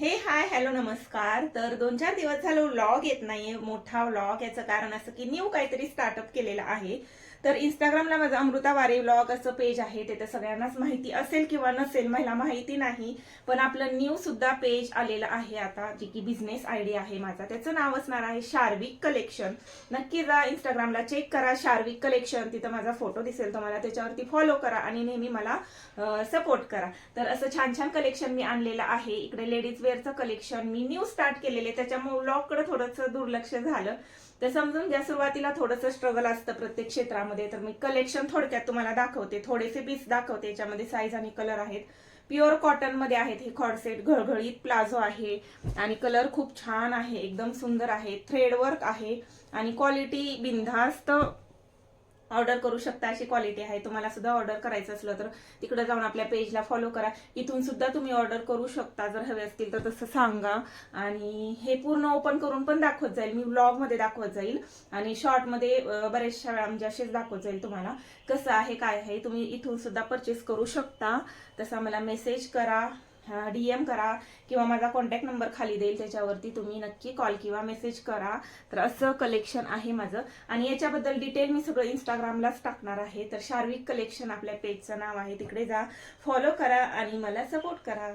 हे hi hello नमस्कार. तर 2-4 दिवस झालं व्लॉग येत नाहीये, मोठा व्लॉग. याचं कारण असं की न्यू काहीतरी स्टार्टअप केलेलं आहे. तर इंस्टाग्रामला माझं अमृता वारे व्लॉग असं पेज आहे. ते तर सगळ्यांनाच माहिती असेल किंवा नसेल, मला माहिती नाही. पण आपलं न्यू सुद्धा पेज आलेलं आहे आता, जे की बिझनेस आयडिया आहे माझा. त्याचं नाव असणार आहे शार्विक कलेक्शन. नक्की जा इंस्टाग्रामला, चेक करा शार्विक कलेक्शन. तिथं माझा फोटो दिसेल तुम्हाला, त्याच्यावरती फॉलो करा आणि नेहमी मला सपोर्ट करा. तर असं छान छान कलेक्शन मी आणलेलं आहे. इकडे लेडीज वेअरचं कलेक्शन मी न्यू स्टार्ट केलेले, त्याच्यामुळे व्लॉगकडे थोडंसं दुर्लक्ष झालं. तर समजून घ्या, सुरुवातीला थोडंसं स्ट्रगल असतं प्रत्येक क्षेत्रामध्ये. तर मी कलेक्शन थोडक्यात तुम्हाला दाखवते, थोडेसे पीस दाखवते. याच्यामध्ये साईज आणि कलर आहेत. प्युअर कॉटन मध्ये आहेत हे कॉर्डसेट. घळघळीत प्लाझो आहे आणि कलर खूप छान आहे, एकदम सुंदर आहे. थ्रेड वर्क आहे आणि क्वालिटी बिनधास्त ऑर्डर करू शकता अशी क्वालिटी आहे. तुम्हाला सुद्धा ऑर्डर करायचं असलं तर तिकडे जाऊन आपल्या पेजला फॉलो करा. इथून सुद्धा तुम्ही ऑर्डर करू शकता जर हवे असतील तर, तसं सांगा. आणि हे पूर्ण ओपन करून पण दाखवत जाईल मी, व्लॉग मध्ये दाखवत जाईल आणि शॉर्ट मध्ये बरेचशा वेळा म्हणजे असेच दाखवत जाईल तुम्हाला कसं आहे काय आहे. तुम्ही इथून सुद्धा परचेस करू शकता. तसा मला मेसेज करा, डीएम करा किंवा माझा कॉन्टॅक्ट नंबर खाली देईल, त्याच्यावरती तुम्ही नक्की कॉल किंवा मेसेज करा. तर असं कलेक्शन आहे माझं आणि याच्याबद्दल डिटेल मी सगळं इंस्टाग्रामलाच टाकणार आहे. तर शार्विक कलेक्शन आपल्या पेजचं नाव आहे, तिकडे जा, फॉलो करा आणि मला सपोर्ट करा.